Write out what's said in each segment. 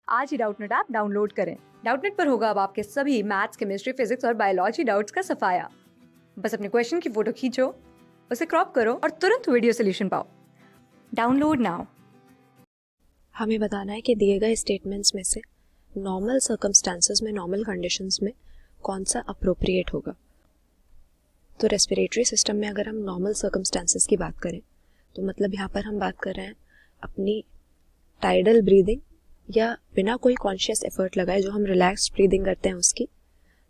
आज ही Doubtnut app download करें। Doubtnut पर होगा अब आपके सभी मैथ्स, केमिस्ट्री, फिजिक्स और बायोलॉजी डाउट्स का सफाया। बस अपने क्वेश्चन की फोटो खींचो, उसे क्रॉप करो और तुरंत वीडियो सोल्यूशन पाओ। Download now. हमें बताना है कि दिए गए स्टेटमेंट्स में से नॉर्मल सर्कमस्टांसेस में, नॉर्मल कंडीशंस में कौन सा अप्रोप्रिएट होगा। तो रेस्पिरेटरी सिस्टम में अगर हम नॉर्मल सर्कमस्टांसेस की बात करें तो मतलब यहाँ पर हम बात कर रहे हैं अपनी टाइडल ब्रीदिंग या बिना कोई कॉन्शियस एफर्ट लगाए जो हम रिलैक्स्ड ब्रीदिंग करते हैं उसकी।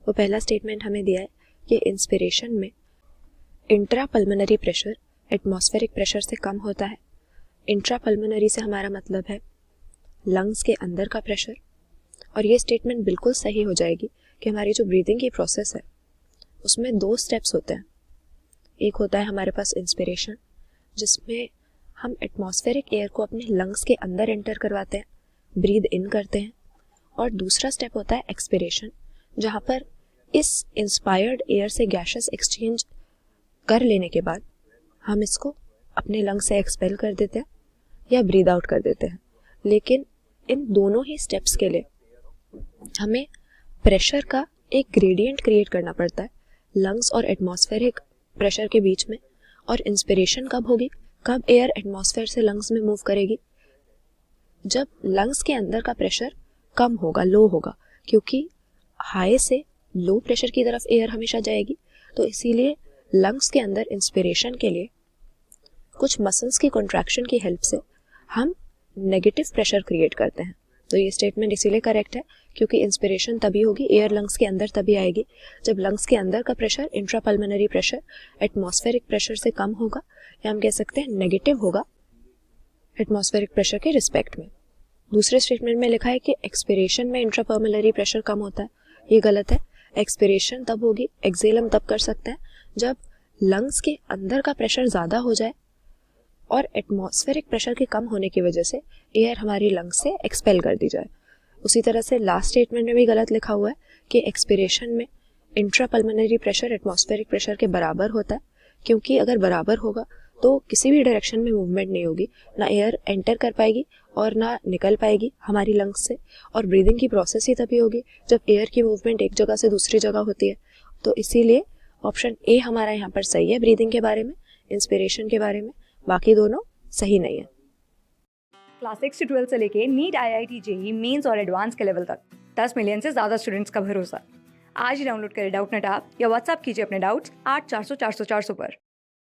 वो पहला स्टेटमेंट हमें दिया है कि इंस्पिरेशन में intra pulmonary pressure atmospheric pressure से कम होता है। इंट्रा पल्मोनरी से हमारा मतलब है लंग्स के अंदर का प्रेशर। और ये स्टेटमेंट बिल्कुल सही हो जाएगी कि हमारी जो ब्रीदिंग की प्रोसेस है उसमें 2 स्टेप्स होते हैं। एक होता है हमारे पास इंस्पिरेशन, जिसमें हम एटमॉस्फेरिक एयर को अपने लंग्स के अंदर एंटर करवाते हैं, ब्रीद इन करते हैं। और दूसरा स्टेप होता है एक्सपिरेशन, जहाँ पर इस इंस्पायर्ड एयर से गैसेस एक्सचेंज कर लेने के बाद हम इसको अपने लंग से एक्सपेल कर देते हैं या ब्रीद आउट कर देते हैं। लेकिन इन दोनों ही स्टेप्स के लिए हमें प्रेशर का एक ग्रेडियंट क्रिएट करना पड़ता है लंग्स और एटमॉस्फेरिक प्रेशर के बीच में। और इंस्पिरेशन कब होगी, कब एयर एटमॉस्फेयर से लंग्स में मूव करेगी, जब लंग्स के अंदर का प्रेशर कम होगा, लो होगा, क्योंकि हाई से लो प्रेशर की तरफ एयर हमेशा जाएगी। तो इसीलिए लंग्स के अंदर इंस्पिरेशन के लिए कुछ मसल्स की कॉन्ट्रैक्शन की हेल्प से हम नेगेटिव प्रेशर क्रिएट करते हैं। तो ये स्टेटमेंट इसीलिए करेक्ट है क्योंकि इंस्पिरेशन तभी होगी, एयर लंग्स के अंदर तभी आएगी जब लंग्स के अंदर का pressure, intrapulmonary pressure, atmospheric pressure से कम होगा, या हम कह सकते हैं नेगेटिव होगा एटमॉस्फेरिक प्रेशर के रिस्पेक्ट में। दूसरे स्टेटमेंट में लिखा है कि एक्सपिरेशन में इंट्रापल्मोनरी प्रेशर कम होता है। ये गलत है। एक्सपिरेशन तब होगी, एक्सेल हम तब कर सकते हैं जब लंग्स के अंदर का प्रेशर ज़्यादा हो जाए और एटमॉस्फेरिक प्रेशर के कम होने की वजह से एयर हमारी लंग्स से एक्सपेल कर दी जाए। उसी तरह से लास्ट स्टेटमेंट में भी गलत लिखा हुआ है कि एक्सपिरेशन में इंट्रापल्मोनरी प्रेशर एटमॉस्फेरिक प्रेशर के बराबर होता है, क्योंकि अगर बराबर होगा तो किसी भी डायरेक्शन में मूवमेंट नहीं होगी, ना एयर एंटर कर पाएगी और ना निकल पाएगी हमारी लंग्स से। और ब्रीदिंग की प्रोसेस ही तभी होगी जब एयर की मूवमेंट एक जगह से दूसरी जगह होती है। तो इसीलिए ऑप्शन ए हमारा यहाँ पर सही है ब्रीदिंग के बारे में, इंस्पिरेशन के बारे में। बाकी दोनों सही नहीं है। क्लास 6 से 12 से लेके नीट, IIT, JEE मेंस और एडवांस के लेवल तक 10 मिलियन से ज्यादा स्टूडेंट्स का भरोसा। आज ही डाउनलोड करें डाउटनेट ऐप या व्हाट्सएप कीजिए अपने डाउट्स 8400 400 400 पर।